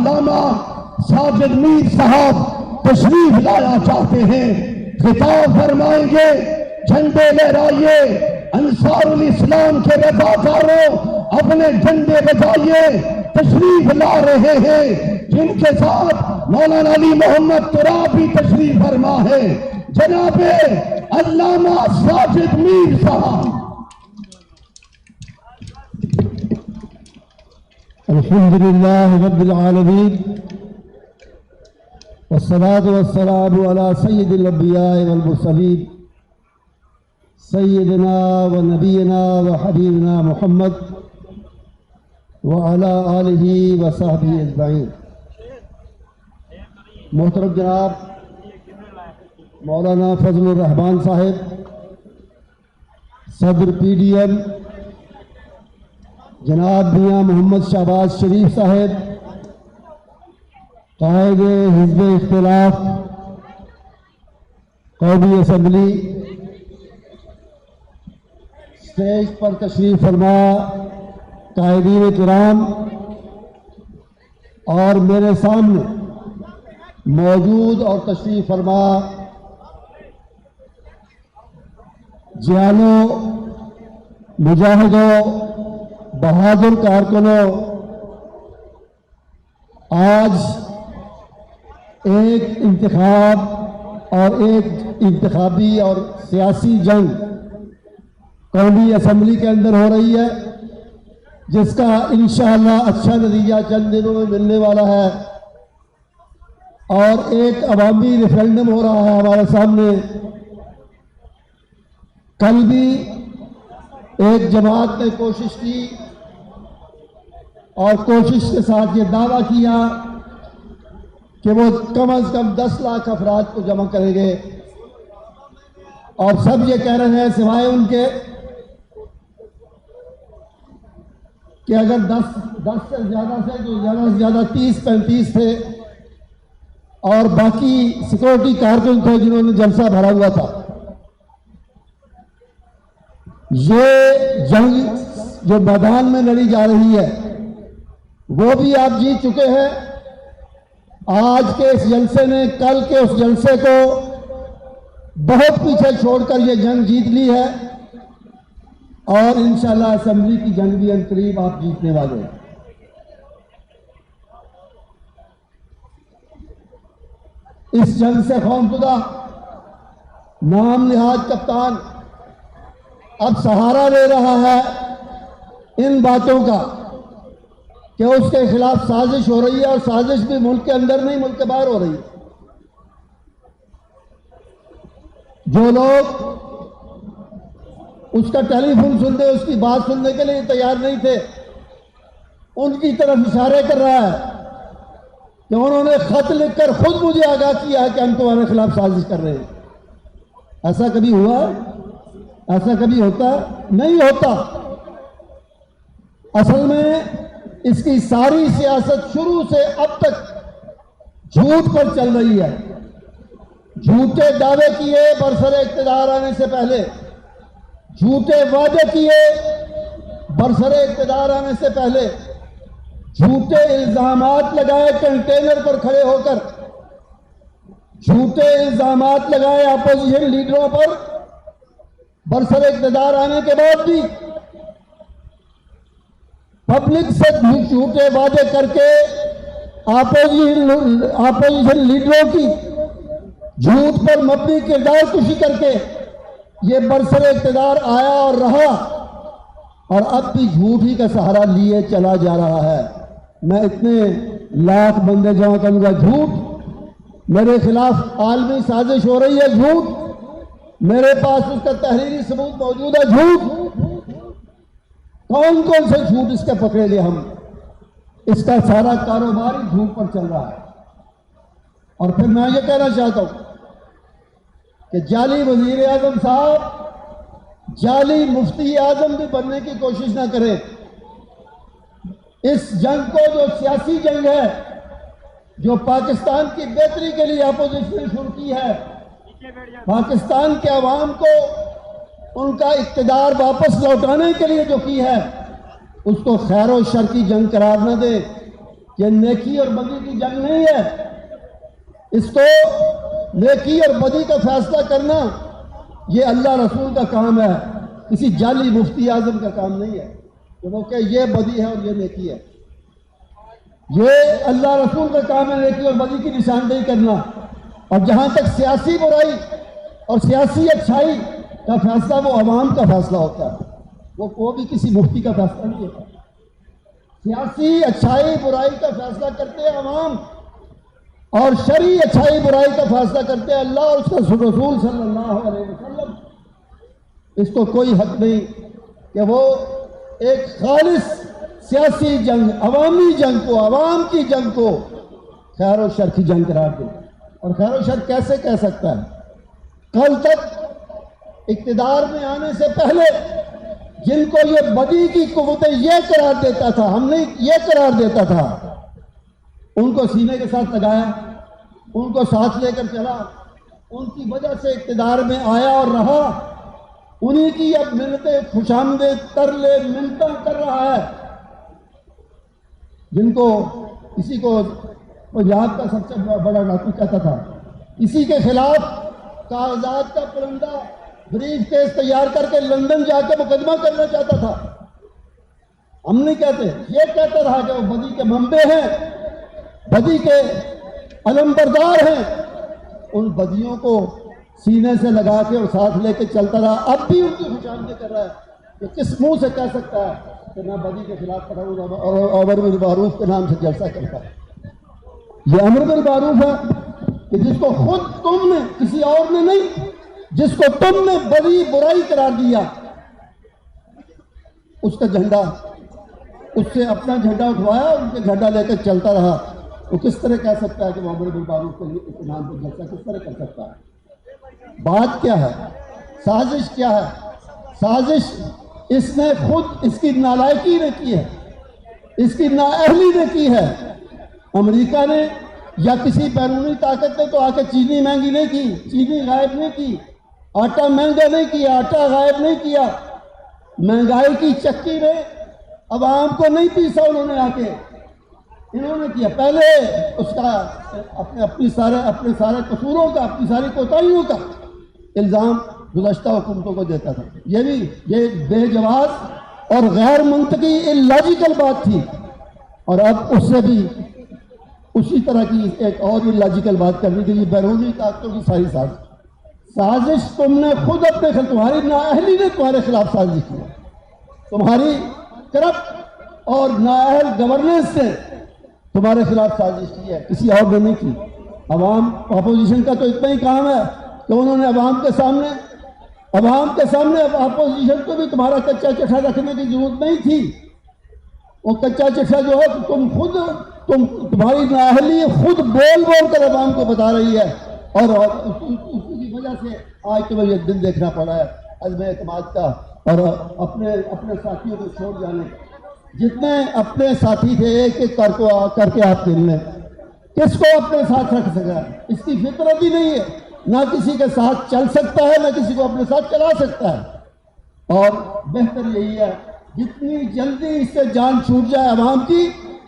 علامہ ساجد میر صاحب تشریف لایا چاہتے ہیں، خطاب فرمائیں گے۔ جھنڈے لہرائیے، انصار الاسلام کے رضاکاروں اپنے جھنڈے بجائیے، تشریف لا رہے ہیں، جن کے ساتھ مولانا علی محمد تراب بھی تشریف فرما ہے، جناب علامہ ساجد میر صاحب۔ الحمدللہ رب العالمین والصلاة والسلام علی سید الانبیاء والمرسلین سیدنا و نبینا و حبیبنا محمد وعلی آلہ و صحبہ اجمعین۔ محترم جناب مولانا فضل الرحمان صاحب، صدر پی ڈی ایم جناب میاں محمد شہباز شریف صاحب، قائد حزب اختلاف قومی اسمبلی، اسٹیج پر تشریف فرما قائدین کرام، اور میرے سامنے موجود اور تشریف فرما جوانوں، مجاہدوں، بہادر کارکنوں، آج ایک انتخاب اور ایک انتخابی اور سیاسی جنگ قومی اسمبلی کے اندر ہو رہی ہے، جس کا انشاءاللہ اچھا نتیجہ چند دنوں میں ملنے والا ہے، اور ایک عوامی ریفرینڈم ہو رہا ہے ہمارے سامنے۔ کل بھی ایک جماعت نے کوشش کی اور کوشش کے ساتھ یہ دعویٰ کیا کہ وہ کم از کم 10 لاکھ افراد کو جمع کریں گے، اور سب یہ کہہ رہے ہیں سوائے ان کے کہ اگر 10 سے زیادہ سے تو زیادہ سے زیادہ 30-35 تھے، اور باقی سیکورٹی کارکن تھے جنہوں نے جلسہ بھرا ہوا تھا۔ یہ جنگ جو میدان میں لڑی جا رہی ہے وہ بھی آپ جیت چکے ہیں۔ آج کے اس جلسے نے کل کے اس جلسے کو بہت پیچھے چھوڑ کر یہ جنگ جیت لی ہے، اور انشاءاللہ اسمبلی کی جنگ بھی عنقریب آپ جیتنے والے ہیں۔ اس جنگ سے خوفزدہ نام نہاد کپتان اب سہارا لے رہا ہے ان باتوں کا کہ اس کے خلاف سازش ہو رہی ہے، اور سازش بھی ملک کے اندر نہیں، ملک کے باہر ہو رہی ہے۔ جو لوگ اس کا ٹیلی فون سنتے، اس کی بات سننے کے لیے تیار نہیں تھے، ان کی طرف اشارے کر رہا ہے کہ انہوں نے خط لکھ کر خود مجھے آگاہ کیا ہے کہ ہم تمہارے خلاف سازش کر رہے ہیں۔ ایسا کبھی ہوا؟ ایسا کبھی ہوتا؟ نہیں ہوتا۔ اصل میں اس کی ساری سیاست شروع سے اب تک جھوٹ پر چل رہی ہے۔ جھوٹے دعوے کیے برسر اقتدار آنے سے پہلے، جھوٹے وعدے کیے برسر اقتدار آنے سے پہلے، جھوٹے الزامات لگائے کنٹینر پر کھڑے ہو کر، جھوٹے الزامات لگائے اپوزیشن لیڈروں پر برسر اقتدار آنے کے بعد بھی، پبلک سے جھوٹے وعدے کر کے اپوزیشن لیڈروں کی جھوٹ پر مبنی کردار کشی کر کے یہ برسر اقتدار آیا اور رہا، اور اب بھی جھوٹ ہی کا سہارا لیے چلا جا رہا ہے۔ میں اتنے لاکھ بندے جمع کروں گا، جھوٹ میرے خلاف عالمی سازش ہو رہی ہے، جھوٹ میرے پاس اس کا تحریری ثبوت موجود ہے، جھوٹ کون کون سے جھوٹ اس کے پکڑے لے ہم؟ اس کا سارا کاروبار ہی جھوٹ پر چل رہا ہے۔ اور پھر میں یہ کہنا چاہتا ہوں کہ جعلی وزیر اعظم صاحب جعلی مفتی اعظم بھی بننے کی کوشش نہ کریں۔ اس جنگ کو، جو سیاسی جنگ ہے، جو پاکستان کی بہتری کے لیے اپوزیشن نے شروع کی ہے، پاکستان کے عوام کو ان کا اقتدار واپس لوٹانے کے لیے جو کی ہے، اس کو خیر و شر کی جنگ قرار نہ دیں۔ یہ نیکی اور بدی کی جنگ نہیں ہے. اس کو نیکی اور بدی کا فیصلہ کرنا یہ اللہ رسول کا کام ہے، کسی جعلی مفتی اعظم کا کام نہیں ہے کہ وہ کہ یہ بدی ہے اور یہ نیکی ہے. یہ اللہ رسول کا کام ہے نیکی اور بدی کی نشاندہی کرنا. اور جہاں تک سیاسی برائی اور سیاسی اچھائی کا فیصلہ وہ عوام کا فیصلہ ہوتا ہے، وہ بھی کسی مفتی کا فیصلہ نہیں ہوتا. سیاسی اچھائی برائی کا فیصلہ کرتے ہیں عوام، اور شرعی اچھائی برائی کا فیصلہ کرتے ہیں اللہ اور اس کا رسول صلی اللہ علیہ وسلم. اس کو کوئی حق نہیں کہ وہ ایک خالص سیاسی جنگ، عوامی جنگ کو، عوام کی جنگ کو خیر و شر کی جنگ قرار دے. اور خیر و شر کیسے کہہ سکتا ہے؟ کل تک اقتدار میں آنے سے پہلے جن کو یہ بدی کی قوتیں یہ قرار دیتا تھا، ہم نے یہ قرار دیتا تھا، ان کو سینے کے ساتھ لگایا، ان کو ساتھ لے کر چلا، ان کی وجہ سے اقتدار میں آیا اور رہا. انہی کی اب منتیں، خوشامدیں، ترلے، منتیں کر رہا ہے. جن کو کسی کو پنجاب کا سب سے بڑا ڈاکو کہتا تھا، اسی کے خلاف کاغذات کا پرندہ بریف کیس تیار کر کے لندن جا کے مقدمہ کرنا چاہتا تھا. ہم نہیں کہتے، یہ کہتا رہا کہ وہ بدی کے منبع ہیں، بدی کے علمبردار ہیں. ان بدیوں کو سینے سے لگا کے اور ساتھ لے کے چلتا رہا. اب بھی ان کی خوشامدیں کر رہا ہے کہ کس منہ سے کہہ سکتا ہے کہ میں بدی کے خلاف کھڑا ہوں اور امر بالمعروف کے نام سے جلسہ کرتا ہے. یہ امر بالمعروف ہے کہ جس کو خود تم نے، کسی اور نے نہیں، جس کو تم نے بڑی برائی قرار دیا، اس کا جھنڈا، اس سے اپنا جھنڈا اٹھوایا اور ان کے جھنڈا لے کر چلتا رہا. وہ کس طرح کہہ سکتا ہے کہ وہ امر بالمعروف کے نام پر جلسہ کس طرح کر سکتا ہے؟ بات کیا ہے؟ سازش کیا ہے؟ سازش اس نے خود، اس کی نالائکی نے کی ہے، اس کی نااہلی نے کی ہے. امریکہ نے یا کسی بیرونی طاقت نے تو آ کے چینی مہنگی نہیں کی، چینی غائب نہیں کی، آٹا مہنگا نہیں کیا، آٹا غائب نہیں کیا. مہنگائی کی چکی میں عوام کو نہیں پیسا انہوں نے آ کے، انہوں نے کیا. پہلے اس کا اپنے سارے قصوروں کا، اپنی ساری کوتاہیوں کا الزام گزشتہ حکومتوں کو دیتا تھا. یہ بے جواز اور غیر منطقی اللاجیکل بات تھی. اور اب اس سے بھی اسی طرح کی ایک اور اللاجیکل بات کرنی تھی. یہ بیرونی طاقتوں کی ساری سازش تم نے خود اپنے خلاف، تمہاری نااہلی نے تمہارے خلاف سازش کی، تمہاری کرپٹ اور نااہل گورننس نے تمہارے خلاف سازش کی ہے، کسی اور نے نہیں کی. عوام اپوزیشن کا تو اتنا ہی کام ہے کہ انہوں نے عوام کے سامنے اپوزیشن کو بھی تمہارا کچا چٹھا رکھنے کی ضرورت نہیں تھی. وہ کچا چٹھا جو ہے تمہاری نااہلی خود بول کر عوام کو بتا رہی ہے. اور اس کی وجہ سے آج تمہیں یہ دن دیکھنا پڑا ہے عزم اعتماد کا، اور اپنے ساتھیوں کو چھوڑ جانے. جتنے اپنے ساتھی تھے ایک ایک کر کے آپ گن لیں، کس کو اپنے ساتھ رکھ سکا؟ اس کی فطرت ہی نہیں ہے، نہ کسی کے ساتھ چل سکتا ہے، نہ کسی کو اپنے ساتھ چلا سکتا ہے. اور بہتر یہی ہے جتنی جلدی اس سے جان چھوٹ جائے عوام کی،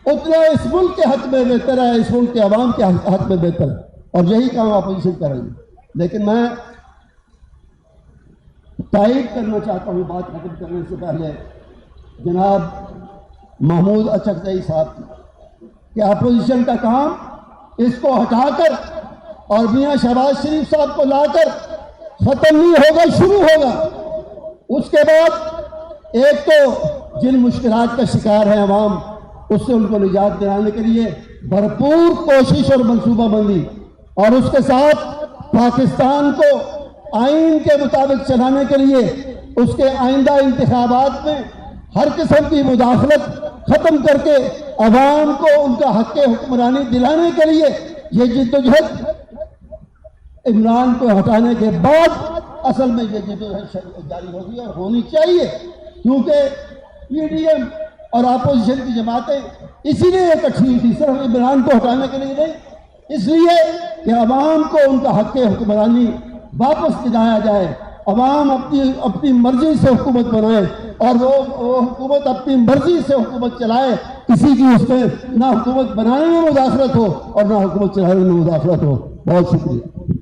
اتنا اس ملک کے حق میں بہتر ہے، اس ملک کے عوام کے حق میں بہتر ہے. اور یہی کام اپوزیشن کر رہی ہے. لیکن میں تائید کرنا چاہتا ہوں بات ختم کرنے سے پہلے جناب محمود اچکزئی صاحب کی، کہ اپوزیشن کا کام اس کو ہٹا کر اور میاں شہباز شریف صاحب کو لا کر ختم نہیں ہوگا، شروع ہوگا. اس کے بعد ایک تو جن مشکلات کا شکار ہے عوام، اس سے ان کو نجات دلانے کے لیے بھرپور کوشش اور منصوبہ بندی، اور اس کے ساتھ پاکستان کو آئین کے مطابق چلانے کے لیے اس کے آئندہ انتخابات میں ہر قسم کی مداخلت ختم کر کے عوام کو ان کا حق حکمرانی دلانے کے لیے یہ جدوجہد عمران کو ہٹانے کے بعد اصل میں یہ جدوجہد جاری ہوگی اور ہونی چاہیے. کیونکہ پی ڈی ایم اور اپوزیشن کی جماعتیں اسی لیے اکٹھی ہوئی تھی، صرف عمران کو ہٹانے کے لیے نہیں، اس لیے کہ عوام کو ان کا حق حکمرانی واپس دلایا جائے، عوام اپنی مرضی سے حکومت بنائے. اور وہ حکومت اپنی مرضی سے حکومت چلائے، کسی کی اس میں نہ حکومت بنانے میں مداخلت ہو اور نہ حکومت چلانے میں مداخلت ہو۔ بہت شکریہ۔